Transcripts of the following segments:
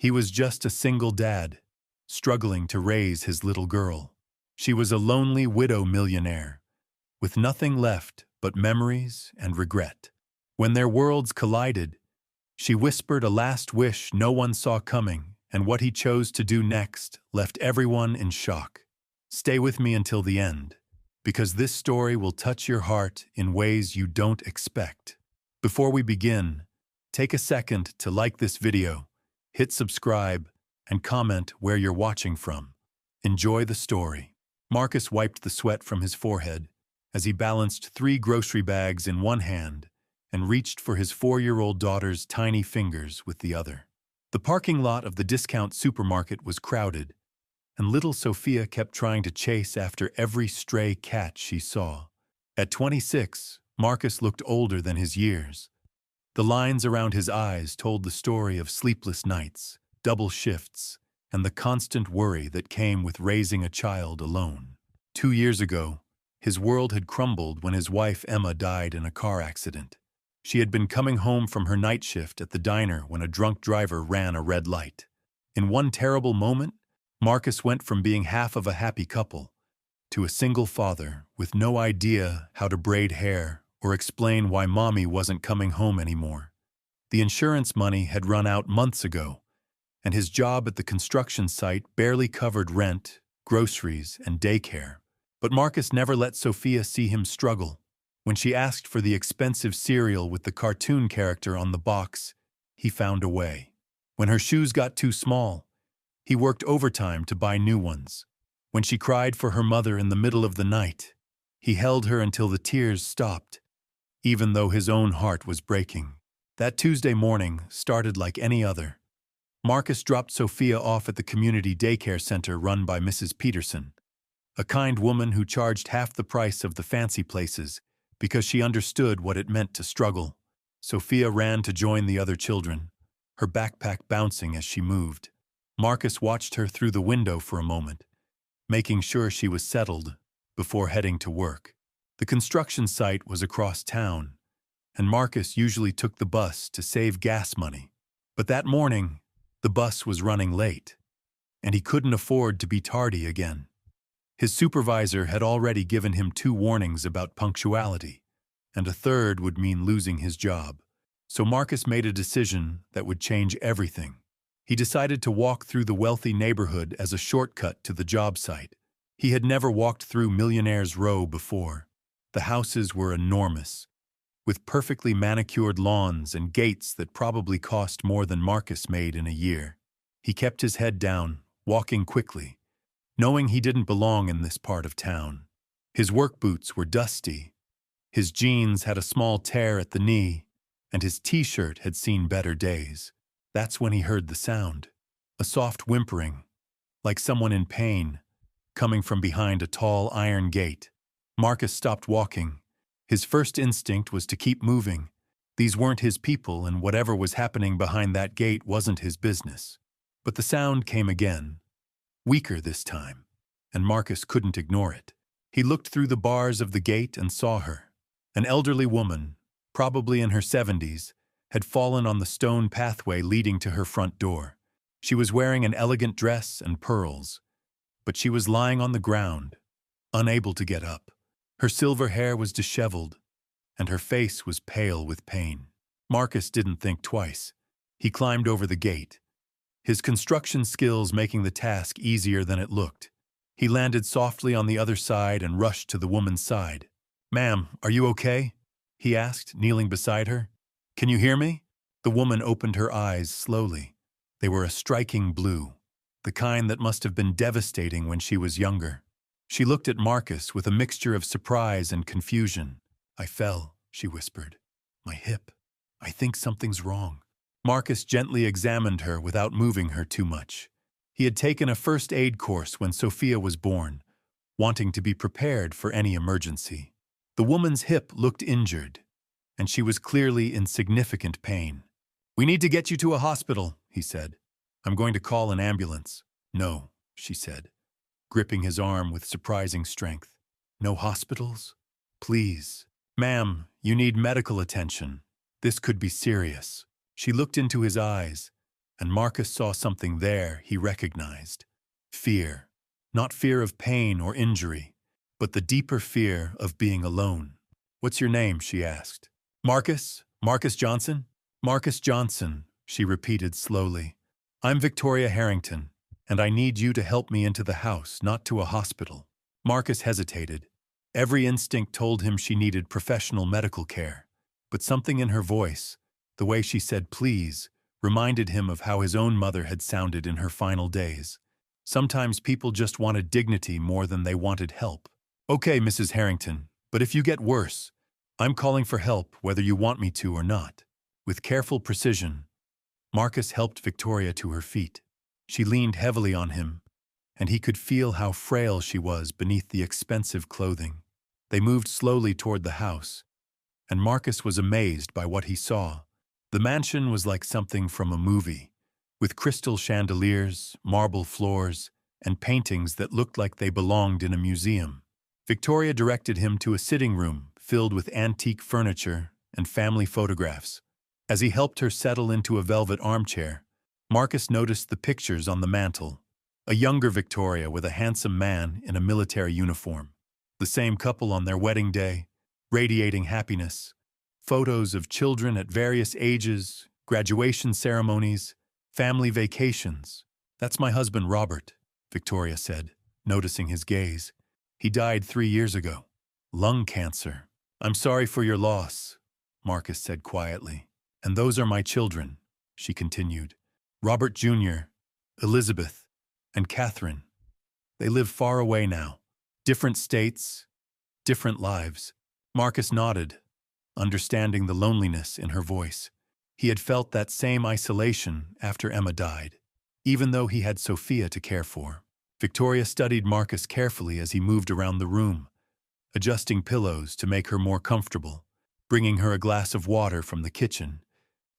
He was just a single dad, struggling to raise his little girl. She was a lonely widow millionaire, with nothing left but memories and regret. When their worlds collided, she whispered a last wish no one saw coming, and what he chose to do next left everyone in shock. Stay with me until the end, because this story will touch your heart in ways you don't expect. Before we begin, take a second to like this video, hit subscribe, and comment where you're watching from. Enjoy the story. Marcus wiped the sweat from his forehead as he balanced 3 grocery bags in one hand and reached for his 4-year-old daughter's tiny fingers with the other. The parking lot of the discount supermarket was crowded, and little Sophia kept trying to chase after every stray cat she saw. At 26, Marcus looked older than his years. The lines around his eyes told the story of sleepless nights, double shifts, and the constant worry that came with raising a child alone. 2 years ago, his world had crumbled when his wife Emma died in a car accident. She had been coming home from her night shift at the diner when a drunk driver ran a red light. In one terrible moment, Marcus went from being half of a happy couple to a single father with no idea how to braid hair or explain why mommy wasn't coming home anymore. The insurance money had run out months ago, and his job at the construction site barely covered rent, groceries, and daycare. But Marcus never let Sophia see him struggle. When she asked for the expensive cereal with the cartoon character on the box, he found a way. When her shoes got too small, he worked overtime to buy new ones. When she cried for her mother in the middle of the night, he held her until the tears stopped, even though his own heart was breaking. That Tuesday morning started like any other. Marcus dropped Sophia off at the community daycare center run by Mrs. Peterson, a kind woman who charged half the price of the fancy places because she understood what it meant to struggle. Sophia ran to join the other children, her backpack bouncing as she moved. Marcus watched her through the window for a moment, making sure she was settled before heading to work. The construction site was across town, and Marcus usually took the bus to save gas money. But that morning, the bus was running late, and he couldn't afford to be tardy again. His supervisor had already given him 2 warnings about punctuality, and a third would mean losing his job. So Marcus made a decision that would change everything. He decided to walk through the wealthy neighborhood as a shortcut to the job site. He had never walked through Millionaire's Row before. The houses were enormous, with perfectly manicured lawns and gates that probably cost more than Marcus made in a year. He kept his head down, walking quickly, knowing he didn't belong in this part of town. His work boots were dusty, his jeans had a small tear at the knee, and his t-shirt had seen better days. That's when he heard the sound, a soft whimpering, like someone in pain, coming from behind a tall iron gate. Marcus stopped walking. His first instinct was to keep moving. These weren't his people, and whatever was happening behind that gate wasn't his business. But the sound came again, weaker this time, and Marcus couldn't ignore it. He looked through the bars of the gate and saw her. An elderly woman, probably in her 70s, had fallen on the stone pathway leading to her front door. She was wearing an elegant dress and pearls, but she was lying on the ground, unable to get up. Her silver hair was disheveled, and her face was pale with pain. Marcus didn't think twice. He climbed over the gate, his construction skills making the task easier than it looked. He landed softly on the other side and rushed to the woman's side. "Ma'am, are you okay?" he asked, kneeling beside her. "Can you hear me?" The woman opened her eyes slowly. They were a striking blue, the kind that must have been devastating when she was younger. She looked at Marcus with a mixture of surprise and confusion. "I fell," she whispered. "My hip. I think something's wrong." Marcus gently examined her without moving her too much. He had taken a first aid course when Sophia was born, wanting to be prepared for any emergency. The woman's hip looked injured, and she was clearly in significant pain. "We need to get you to a hospital," he said. "I'm going to call an ambulance." "No," she said, gripping his arm with surprising strength. "No hospitals? Please. Ma'am, you need medical attention. This could be serious." She looked into his eyes, and Marcus saw something there he recognized. Fear. Not fear of pain or injury, but the deeper fear of being alone. "What's your name?" she asked. "Marcus? Marcus Johnson?" "Marcus Johnson," she repeated slowly. "I'm Victoria Harrington, and I need you to help me into the house, not to a hospital." Marcus hesitated. Every instinct told him she needed professional medical care, but something in her voice, the way she said please, reminded him of how his own mother had sounded in her final days. Sometimes people just wanted dignity more than they wanted help. "Okay, Mrs. Harrington, but if you get worse, I'm calling for help whether you want me to or not." With careful precision, Marcus helped Victoria to her feet. She leaned heavily on him, and he could feel how frail she was beneath the expensive clothing. They moved slowly toward the house, and Marcus was amazed by what he saw. The mansion was like something from a movie, with crystal chandeliers, marble floors, and paintings that looked like they belonged in a museum. Victoria directed him to a sitting room filled with antique furniture and family photographs. As he helped her settle into a velvet armchair, Marcus noticed the pictures on the mantel. A younger Victoria with a handsome man in a military uniform. The same couple on their wedding day, radiating happiness. Photos of children at various ages, graduation ceremonies, family vacations. "That's my husband, Robert," Victoria said, noticing his gaze. "He died 3 years ago. Lung cancer." "I'm sorry for your loss," Marcus said quietly. "And those are my children," she continued. "Robert Jr., Elizabeth, and Catherine. They live far away now. Different states, different lives." Marcus nodded, understanding the loneliness in her voice. He had felt that same isolation after Emma died, even though he had Sophia to care for. Victoria studied Marcus carefully as he moved around the room, adjusting pillows to make her more comfortable, bringing her a glass of water from the kitchen,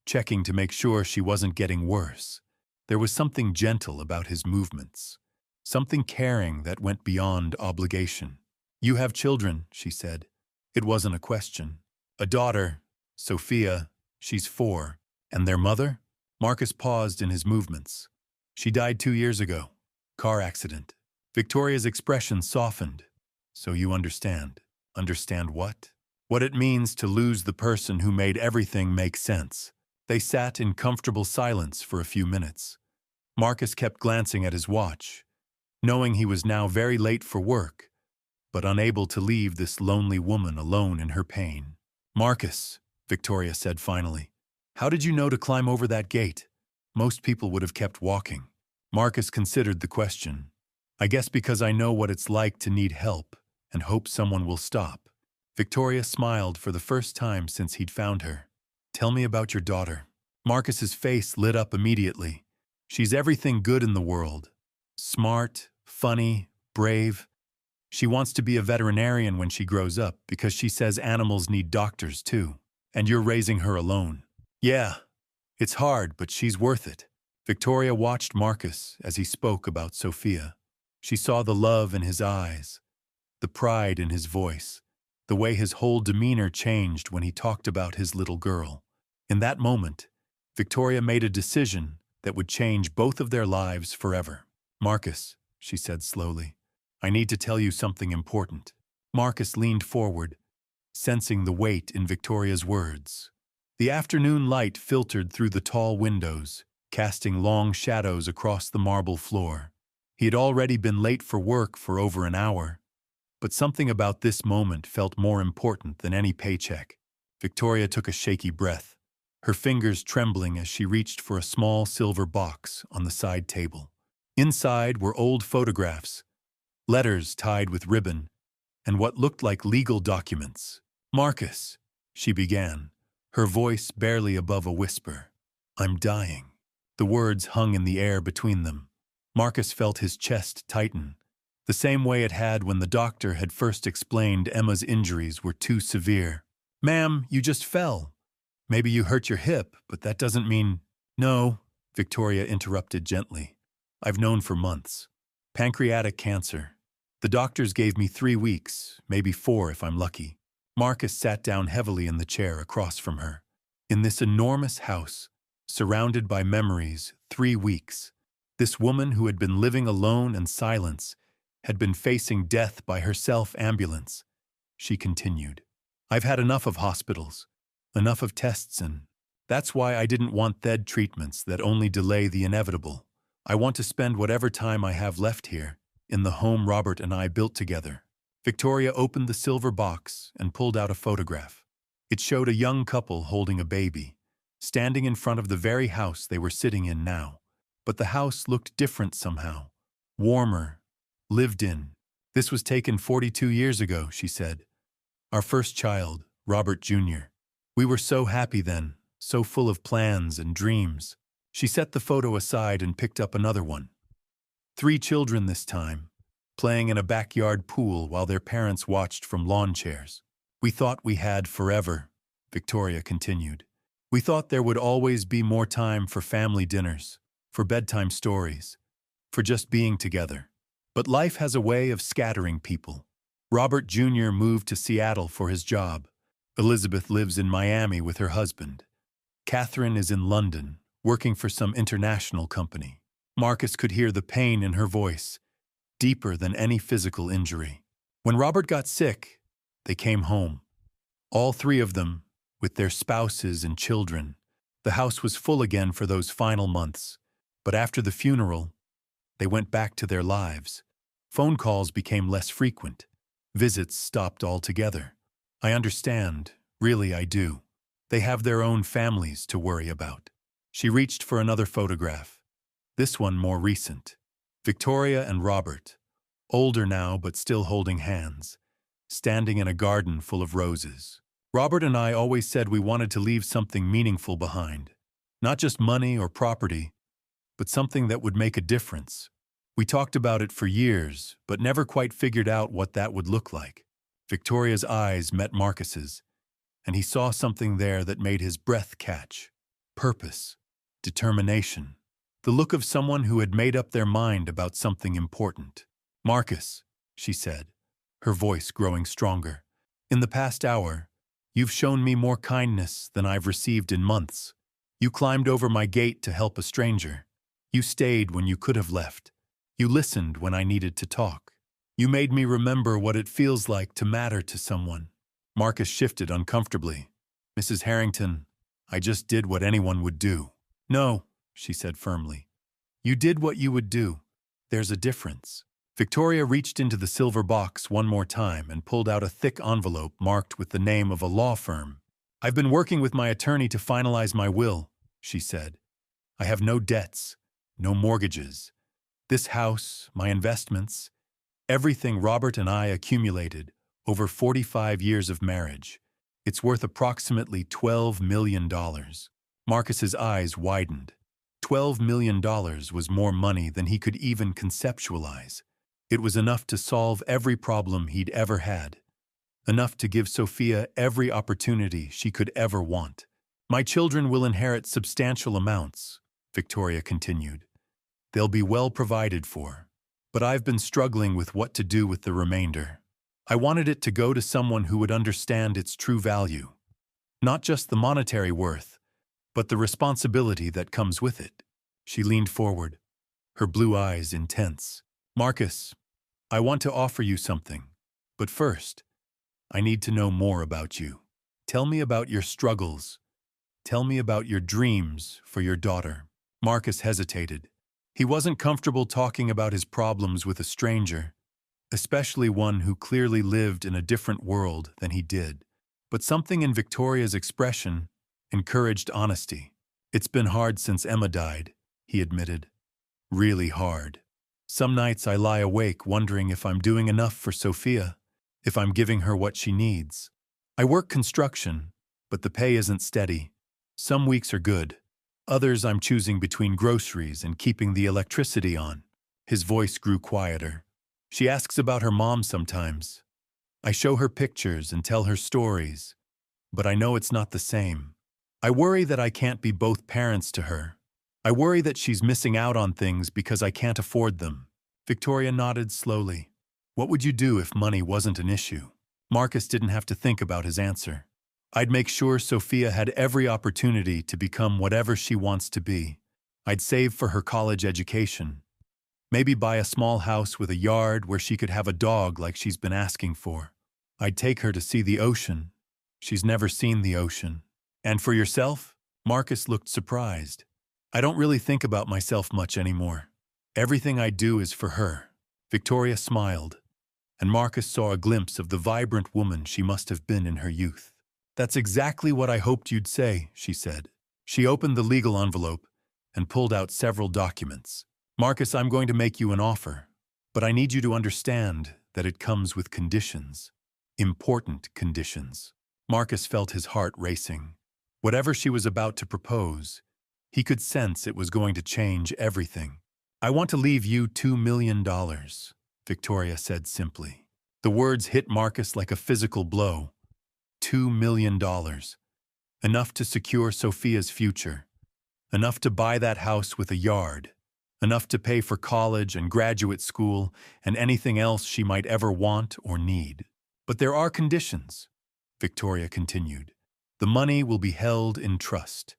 checking to make sure she wasn't getting worse. There was something gentle about his movements, something caring that went beyond obligation. "You have children," she said. It wasn't a question. "A daughter, Sophia, she's 4. And their mother?" Marcus paused in his movements. "She died 2 years ago. Car accident." Victoria's expression softened. "So you understand." "Understand what?" "What it means to lose the person who made everything make sense." They sat in comfortable silence for a few minutes. Marcus kept glancing at his watch, knowing he was now very late for work, but unable to leave this lonely woman alone in her pain. "Marcus," Victoria said finally, "how did you know to climb over that gate? Most people would have kept walking." Marcus considered the question. "I guess because I know what it's like to need help and hope someone will stop." Victoria smiled for the first time since he'd found her. "Tell me about your daughter." Marcus's face lit up immediately. "She's everything good in the world. Smart, funny, brave. She wants to be a veterinarian when she grows up because she says animals need doctors too. And you're raising her alone." "Yeah, it's hard, but she's worth it." Victoria watched Marcus as he spoke about Sophia. She saw the love in his eyes, the pride in his voice, the way his whole demeanor changed when he talked about his little girl. In that moment, Victoria made a decision that would change both of their lives forever. "Marcus," she said slowly, "I need to tell you something important." Marcus leaned forward, sensing the weight in Victoria's words. The afternoon light filtered through the tall windows, casting long shadows across the marble floor. He had already been late for work for over an hour, but something about this moment felt more important than any paycheck. Victoria took a shaky breath, her fingers trembling as she reached for a small silver box on the side table. Inside were old photographs, letters tied with ribbon, and what looked like legal documents. "Marcus," she began, her voice barely above a whisper. "I'm dying." The words hung in the air between them. Marcus felt his chest tighten, the same way it had when the doctor had first explained Emma's injuries were too severe. "Ma'am, you just fell. Maybe you hurt your hip, but that doesn't mean—" "No," Victoria interrupted gently. "I've known for months. Pancreatic cancer. The doctors gave me 3 weeks, maybe 4 if I'm lucky." Marcus sat down heavily in the chair across from her. In this enormous house, surrounded by memories, 3 weeks. This woman who had been living alone and silence had been facing death by herself ambulance. She continued, I've had enough of hospitals, enough of tests, and that's why I didn't want THED treatments that only delay the inevitable. I want to spend whatever time I have left here, in the home Robert and I built together. Victoria opened the silver box and pulled out a photograph. It showed a young couple holding a baby, standing in front of the very house they were sitting in now. But the house looked different somehow, warmer, lived in. This was taken 42 years ago, she said. Our first child, Robert Jr. We were so happy then, so full of plans and dreams. She set the photo aside and picked up another one. 3 children this time, playing in a backyard pool while their parents watched from lawn chairs. We thought we had forever, Victoria continued. We thought there would always be more time for family dinners, for bedtime stories, for just being together. But life has a way of scattering people. Robert Jr. moved to Seattle for his job. Elizabeth lives in Miami with her husband. Catherine is in London, working for some international company. Marcus could hear the pain in her voice, deeper than any physical injury. When Robert got sick, they came home. All 3 of them, with their spouses and children. The house was full again for those final months. But after the funeral, they went back to their lives. Phone calls became less frequent. Visits stopped altogether. I understand, really I do. They have their own families to worry about. She reached for another photograph. This one more recent. Victoria and Robert, older now but still holding hands, standing in a garden full of roses. Robert and I always said we wanted to leave something meaningful behind. Not just money or property, but something that would make a difference. We talked about it for years, but never quite figured out what that would look like. Victoria's eyes met Marcus's, and he saw something there that made his breath catch. Purpose, determination, the look of someone who had made up their mind about something important. Marcus, she said, her voice growing stronger, in the past hour, you've shown me more kindness than I've received in months. You climbed over my gate to help a stranger. You stayed when you could have left. You listened when I needed to talk. You made me remember what it feels like to matter to someone. Marcus shifted uncomfortably. Mrs. Harrington, I just did what anyone would do. No, she said firmly. You did what you would do. There's a difference. Victoria reached into the silver box one more time and pulled out a thick envelope marked with the name of a law firm. I've been working with my attorney to finalize my will, she said. I have no debts, no mortgages. This house, my investments, everything Robert and I accumulated over 45 years of marriage. It's worth approximately $12 million. Marcus's eyes widened. $12 million was more money than he could even conceptualize. It was enough to solve every problem he'd ever had. Enough to give Sophia every opportunity she could ever want. My children will inherit substantial amounts, Victoria continued. They'll be well provided for. But I've been struggling with what to do with the remainder. I wanted it to go to someone who would understand its true value. Not just the monetary worth, but the responsibility that comes with it. She leaned forward, her blue eyes intense. Marcus, I want to offer you something, but first, I need to know more about you. Tell me about your struggles. Tell me about your dreams for your daughter. Marcus hesitated. He wasn't comfortable talking about his problems with a stranger, especially one who clearly lived in a different world than he did. But something in Victoria's expression encouraged honesty. It's been hard since Emma died, he admitted. Really hard. Some nights I lie awake wondering if I'm doing enough for Sophia, if I'm giving her what she needs. I work construction, but the pay isn't steady. Some weeks are good. Others I'm choosing between groceries and keeping the electricity on. His voice grew quieter. She asks about her mom sometimes. I show her pictures and tell her stories, but I know it's not the same. I worry that I can't be both parents to her. I worry that she's missing out on things because I can't afford them. Victoria nodded slowly. What would you do if money wasn't an issue? Marcus didn't have to think about his answer. I'd make sure Sophia had every opportunity to become whatever she wants to be. I'd save for her college education. Maybe buy a small house with a yard where she could have a dog like she's been asking for. I'd take her to see the ocean. She's never seen the ocean. And for yourself? Marcus looked surprised. I don't really think about myself much anymore. Everything I do is for her. Victoria smiled, and Marcus saw a glimpse of the vibrant woman she must have been in her youth. That's exactly what I hoped you'd say, she said. She opened the legal envelope and pulled out several documents. Marcus, I'm going to make you an offer, but I need you to understand that it comes with conditions. Important conditions. Marcus felt his heart racing. Whatever she was about to propose, he could sense it was going to change everything. I want to leave you $2 million, Victoria said simply. The words hit Marcus like a physical blow. $2 million. Enough to secure Sophia's future. Enough to buy that house with a yard. Enough to pay for college and graduate school and anything else she might ever want or need. But there are conditions, Victoria continued. The money will be held in trust.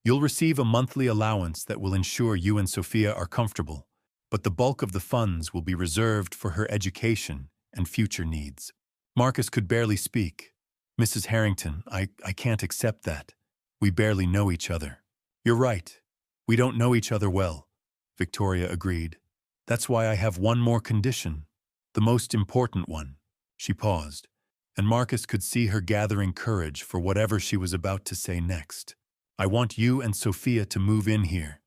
You'll receive a monthly allowance that will ensure you and Sophia are comfortable, but the bulk of the funds will be reserved for her education and future needs. Marcus could barely speak. Mrs. Harrington, I can't accept that. We barely know each other. You're right. We don't know each other well, Victoria agreed. That's why I have one more condition, the most important one. She paused, and Marcus could see her gathering courage for whatever she was about to say next. I want you and Sophia to move in here,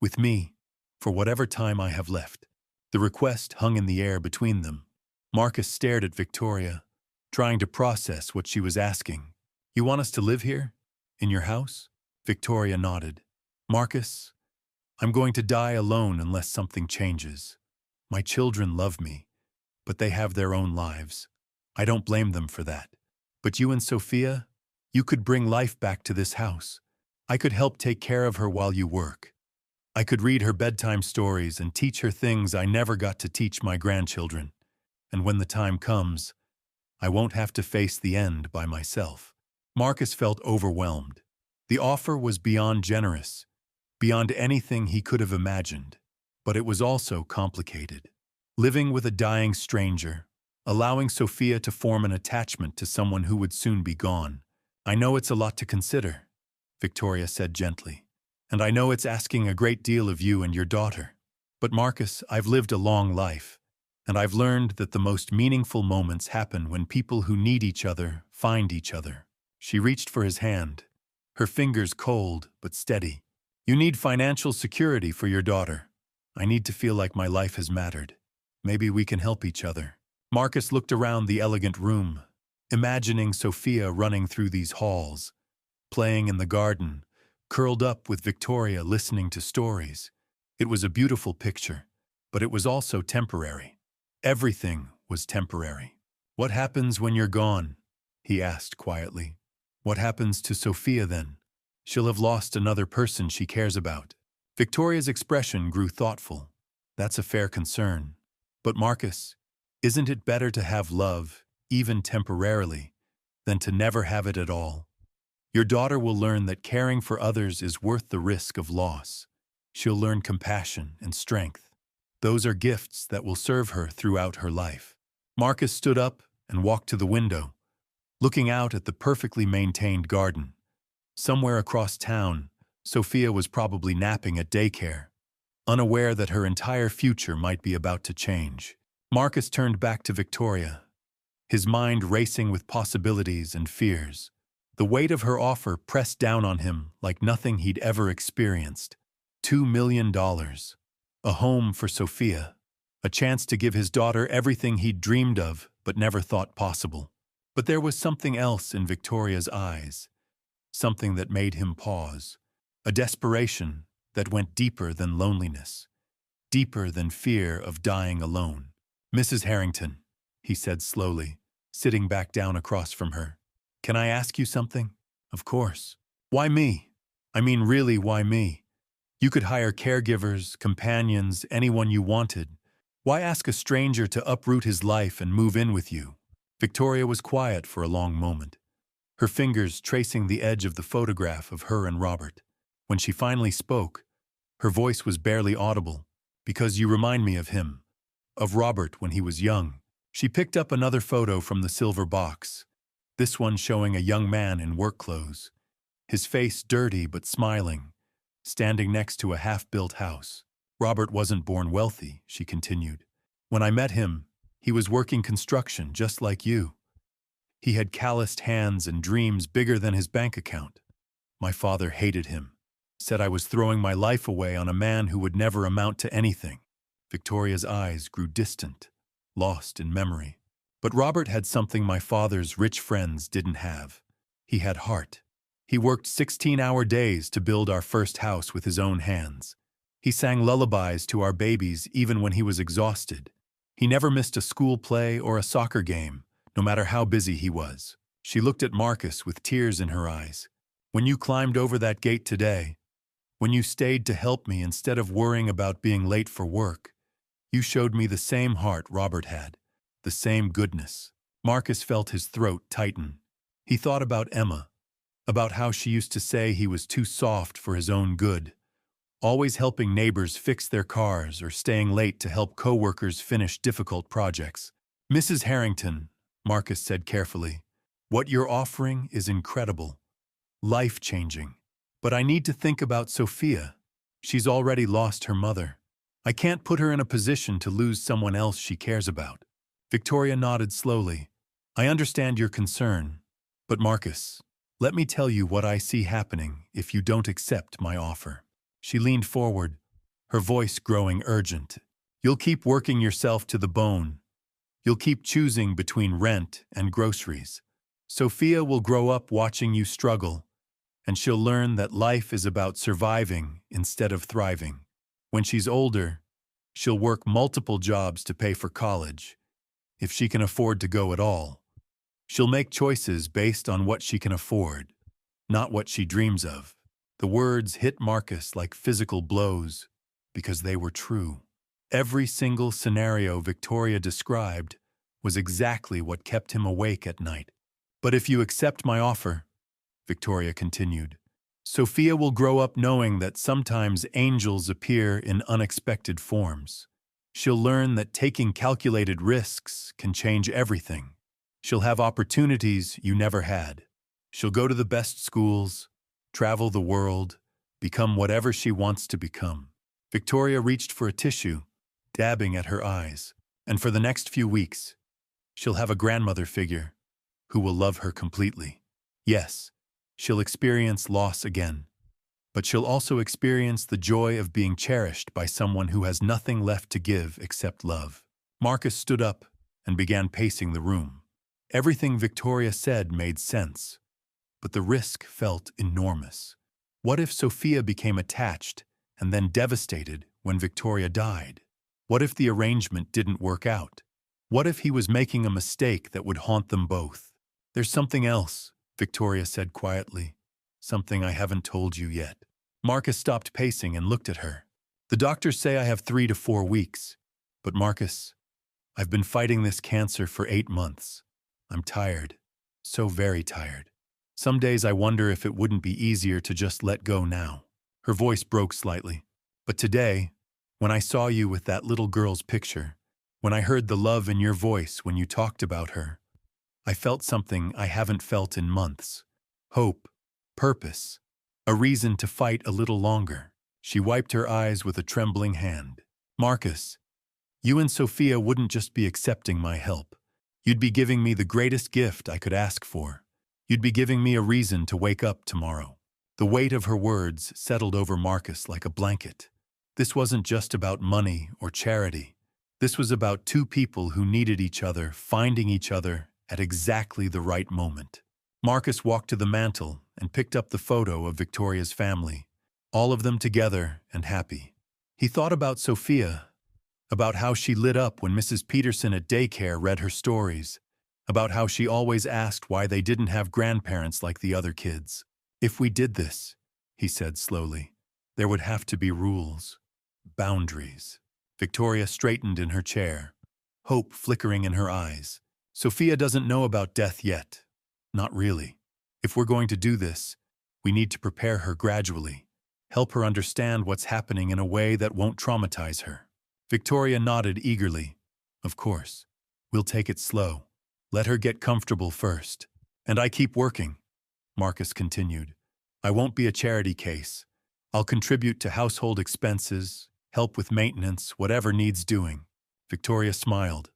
with me, for whatever time I have left. The request hung in the air between them. Marcus stared at Victoria, trying to process what she was asking. You want us to live here? In your house? Victoria nodded. Marcus, I'm going to die alone unless something changes. My children love me, but they have their own lives. I don't blame them for that. But you and Sophia, you could bring life back to this house. I could help take care of her while you work. I could read her bedtime stories and teach her things I never got to teach my grandchildren. And when the time comes, I won't have to face the end by myself. Marcus felt overwhelmed. The offer was beyond generous, beyond anything he could have imagined. But it was also complicated. Living with a dying stranger, allowing Sophia to form an attachment to someone who would soon be gone. I know it's a lot to consider, Victoria said gently. And I know it's asking a great deal of you and your daughter. But Marcus, I've lived a long life, and I've learned that the most meaningful moments happen when people who need each other find each other. She reached for his hand, her fingers cold but steady. You need financial security for your daughter. I need to feel like my life has mattered. Maybe we can help each other. Marcus looked around the elegant room, imagining Sophia running through these halls, playing in the garden, curled up with Victoria listening to stories. It was a beautiful picture, but it was also temporary. Everything was temporary. What happens when you're gone? He asked quietly. What happens to Sophia then? She'll have lost another person she cares about. Victoria's expression grew thoughtful. That's a fair concern. But Marcus, isn't it better to have love, even temporarily, than to never have it at all? Your daughter will learn that caring for others is worth the risk of loss. She'll learn compassion and strength. Those are gifts that will serve her throughout her life. Marcus stood up and walked to the window, looking out at the perfectly maintained garden. Somewhere across town, Sophia was probably napping at daycare, unaware that her entire future might be about to change. Marcus turned back to Victoria, his mind racing with possibilities and fears. The weight of her offer pressed down on him like nothing he'd ever experienced. $2 million. A home for Sophia. A chance to give his daughter everything he'd dreamed of but never thought possible. But there was something else in Victoria's eyes. Something that made him pause. A desperation that went deeper than loneliness. Deeper than fear of dying alone. Mrs. Harrington, he said slowly, sitting back down across from her. Can I ask you something? Of course. Why me? I mean, really, why me? You could hire caregivers, companions, anyone you wanted. Why ask a stranger to uproot his life and move in with you? Victoria was quiet for a long moment. her fingers tracing the edge of the photograph of her and Robert. When she finally spoke, her voice was barely audible. "Because you remind me of him, of Robert when he was young." She picked up another photo from the silver box, this one showing a young man in work clothes, his face dirty but smiling, standing next to a half-built house. "Robert wasn't born wealthy," she continued. "When I met him, he was working construction just like you. He had calloused hands and dreams bigger than his bank account. My father hated him, said I was throwing my life away on a man who would never amount to anything." Victoria's eyes grew distant, lost in memory. "But Robert had something my father's rich friends didn't have. He had heart. He worked 16-hour days to build our first house with his own hands. He sang lullabies to our babies even when he was exhausted. He never missed a school play or a soccer game, no matter how busy he was." She looked at Marcus with tears in her eyes. "When you climbed over that gate today, when you stayed to help me instead of worrying about being late for work, you showed me the same heart Robert had, the same goodness." Marcus felt his throat tighten. He thought about Emma, about how she used to say he was too soft for his own good, always helping neighbors fix their cars or staying late to help coworkers finish difficult projects. "Mrs. Harrington," Marcus said carefully, "what you're offering is incredible, life-changing. But I need to think about Sophia. She's already lost her mother. I can't put her in a position to lose someone else she cares about." Victoria nodded slowly. "I understand your concern, but Marcus, let me tell you what I see happening if you don't accept my offer." She leaned forward, her voice growing urgent. "You'll keep working yourself to the bone. You'll keep choosing between rent and groceries. Sophia will grow up watching you struggle, and she'll learn that life is about surviving instead of thriving. When she's older, she'll work multiple jobs to pay for college, if she can afford to go at all. She'll make choices based on what she can afford, not what she dreams of." The words hit Marcus like physical blows because they were true. Every single scenario Victoria described was exactly what kept him awake at night. "But if you accept my offer," Victoria continued, "Sophia will grow up knowing that sometimes angels appear in unexpected forms. She'll learn that taking calculated risks can change everything. She'll have opportunities you never had. She'll go to the best schools, travel the world, become whatever she wants to become." Victoria reached for a tissue, dabbing at her eyes. "And for the next few weeks, she'll have a grandmother figure who will love her completely. Yes, she'll experience loss again, but she'll also experience the joy of being cherished by someone who has nothing left to give except love." Marcus stood up and began pacing the room. Everything Victoria said made sense, but the risk felt enormous. What if Sophia became attached and then devastated when Victoria died? What if the arrangement didn't work out? What if he was making a mistake that would haunt them both? "There's something else," Victoria said quietly. "Something I haven't told you yet." Marcus stopped pacing and looked at her. "The doctors say I have 3 to 4 weeks. But Marcus, I've been fighting this cancer for 8 months. I'm tired, so very tired. Some days I wonder if it wouldn't be easier to just let go now." Her voice broke slightly. "But today, when I saw you with that little girl's picture, when I heard the love in your voice when you talked about her, I felt something I haven't felt in months. Hope, purpose, a reason to fight a little longer." She wiped her eyes with a trembling hand. "Marcus, you and Sophia wouldn't just be accepting my help. You'd be giving me the greatest gift I could ask for. You'd be giving me a reason to wake up tomorrow." The weight of her words settled over Marcus like a blanket. This wasn't just about money or charity. This was about two people who needed each other, finding each other at exactly the right moment. Marcus walked to the mantel and picked up the photo of Victoria's family, all of them together and happy. He thought about Sophia, about how she lit up when Mrs. Peterson at daycare read her stories, about how she always asked why they didn't have grandparents like the other kids. "If we did this," he said slowly, "there would have to be rules, boundaries." Victoria straightened in her chair, hope flickering in her eyes. "Sophia doesn't know about death yet. Not really. If we're going to do this, we need to prepare her gradually, help her understand what's happening in a way that won't traumatize her. Victoria nodded eagerly. Of course. We'll take it slow. Let her get comfortable first. And I keep working, Marcus continued. I won't be a charity case. I'll contribute to household expenses, help with maintenance, whatever needs doing. Victoria smiled.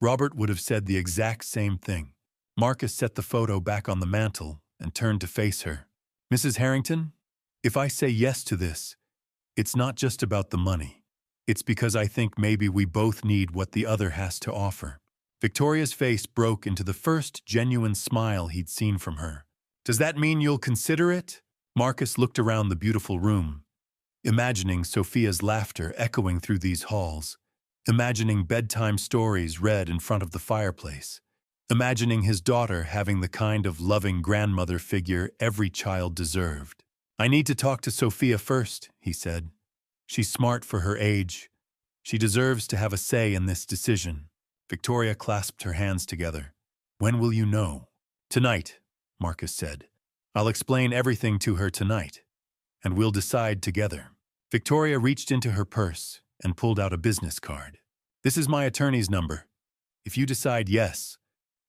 Robert would have said the exact same thing. Marcus set the photo back on the mantel and turned to face her. Mrs. Harrington, if I say yes to this, it's not just about the money. It's because I think maybe we both need what the other has to offer. Victoria's face broke into the first genuine smile he'd seen from her. Does that mean you'll consider it? Marcus looked around the beautiful room, imagining Sophia's laughter echoing through these halls, imagining bedtime stories read in front of the fireplace, imagining his daughter having the kind of loving grandmother figure every child deserved. I need to talk to Sophia first, he said. She's smart for her age. She deserves to have a say in this decision. Victoria clasped her hands together. When will you know? Tonight, Marcus said. I'll explain everything to her tonight, and we'll decide together. Victoria reached into her purse and pulled out a business card. This is my attorney's number. If you decide yes,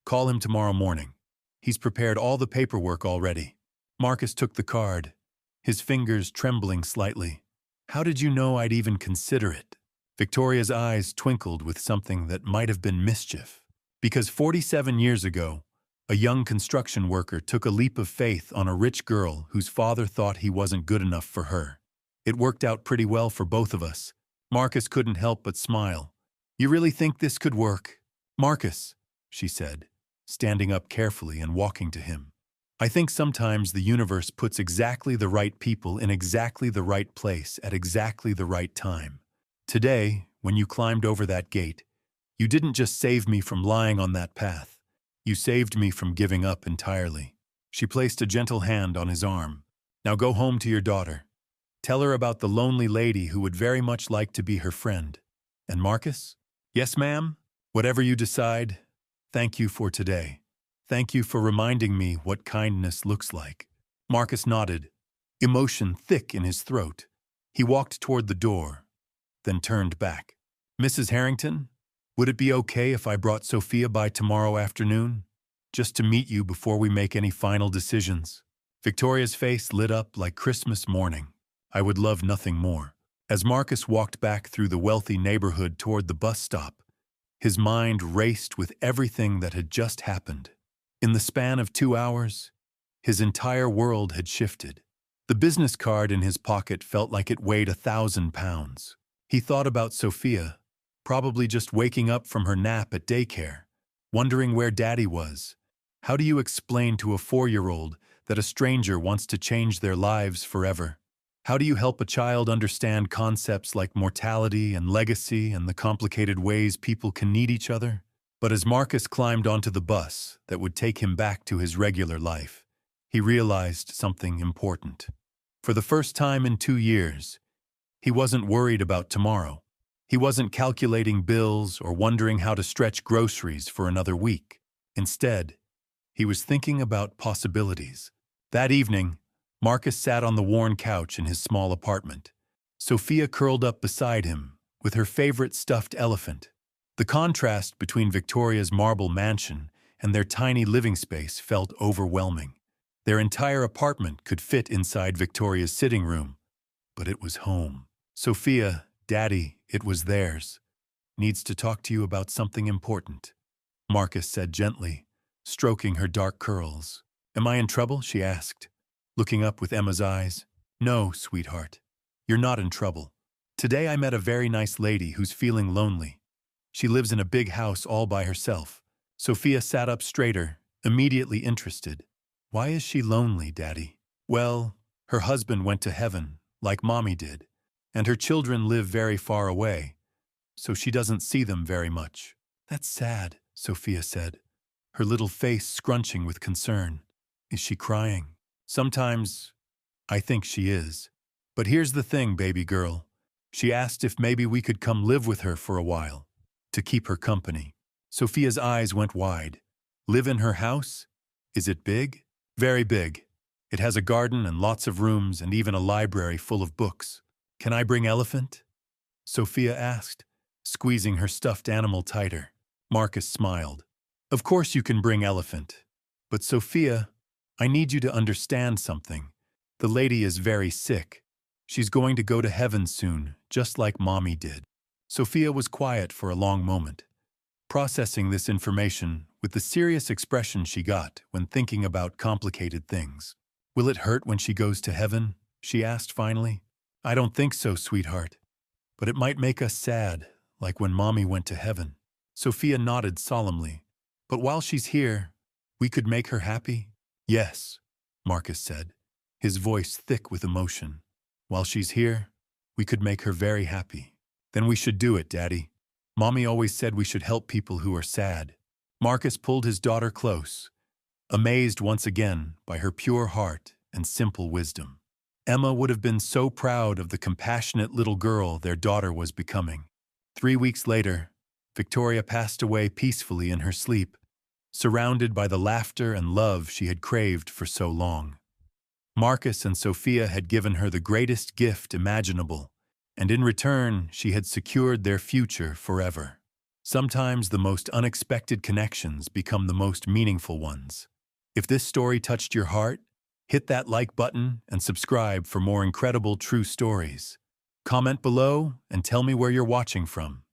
call him tomorrow morning. He's prepared all the paperwork already. Marcus took the card, his fingers trembling slightly. How did you know I'd even consider it? Victoria's eyes twinkled with something that might have been mischief. Because 47 years ago, a young construction worker took a leap of faith on a rich girl whose father thought he wasn't good enough for her. It worked out pretty well for both of us. Marcus couldn't help but smile. You really think this could work? Marcus, she said, standing up carefully and walking to him. I think sometimes the universe puts exactly the right people in exactly the right place at exactly the right time. Today, when you climbed over that gate, you didn't just save me from lying on that path. You saved me from giving up entirely. She placed a gentle hand on his arm. Now go home to your daughter. Tell her about the lonely lady who would very much like to be her friend. And Marcus? Yes, ma'am? Whatever you decide, thank you for today. Thank you for reminding me what kindness looks like. Marcus nodded, emotion thick in his throat. He walked toward the door, then turned back. Mrs. Harrington, would it be okay if I brought Sophia by tomorrow afternoon? Just to meet you before we make any final decisions. Victoria's face lit up like Christmas morning. I would love nothing more. As Marcus walked back through the wealthy neighborhood toward the bus stop, his mind raced with everything that had just happened. In the span of 2 hours, his entire world had shifted. The business card in his pocket felt like it weighed 1,000 pounds. He thought about Sophia, probably just waking up from her nap at daycare, wondering where Daddy was. How do you explain to a 4-year-old that a stranger wants to change their lives forever? How do you help a child understand concepts like mortality and legacy and the complicated ways people can need each other? But as Marcus climbed onto the bus that would take him back to his regular life, he realized something important. For the first time in 2 years, he wasn't worried about tomorrow. He wasn't calculating bills or wondering how to stretch groceries for another week. Instead, he was thinking about possibilities. That evening, Marcus sat on the worn couch in his small apartment. Sophia curled up beside him with her favorite stuffed elephant. The contrast between Victoria's marble mansion and their tiny living space felt overwhelming. Their entire apartment could fit inside Victoria's sitting room, but it was home. Sophia, Daddy, it was theirs. Needs to talk to you about something important, Marcus said gently, stroking her dark curls. Am I in trouble? She asked, looking up with Emma's eyes. No, sweetheart, you're not in trouble. Today I met a very nice lady who's feeling lonely. She lives in a big house all by herself. Sophia sat up straighter, immediately interested. Why is she lonely, Daddy? Well, her husband went to heaven, like Mommy did, and her children live very far away, so she doesn't see them very much. That's sad, Sophia said, her little face scrunching with concern. Is she crying? Sometimes, I think she is. But here's the thing, baby girl. She asked if maybe we could come live with her for a while, to keep her company. Sophia's eyes went wide. Live in her house? Is it big? Very big. It has a garden and lots of rooms and even a library full of books. Can I bring elephant? Sophia asked, squeezing her stuffed animal tighter. Marcus smiled. Of course you can bring elephant. But Sophia, I need you to understand something. The lady is very sick. She's going to go to heaven soon, just like Mommy did. Sophia was quiet for a long moment, processing this information with the serious expression she got when thinking about complicated things. Will it hurt when she goes to heaven? She asked finally. I don't think so, sweetheart. But it might make us sad, like when Mommy went to heaven. Sophia nodded solemnly. But while she's here, we could make her happy? Yes, Marcus said, his voice thick with emotion. While she's here, we could make her very happy. Then we should do it, Daddy. Mommy always said we should help people who are sad. Marcus pulled his daughter close, amazed once again by her pure heart and simple wisdom. Emma would have been so proud of the compassionate little girl their daughter was becoming. 3 weeks later, Victoria passed away peacefully in her sleep, surrounded by the laughter and love she had craved for so long. Marcus and Sophia had given her the greatest gift imaginable, and in return she had secured their future forever. Sometimes the most unexpected connections become the most meaningful ones. If this story touched your heart, hit that like button and subscribe for more incredible true stories. Comment below and tell me where you're watching from.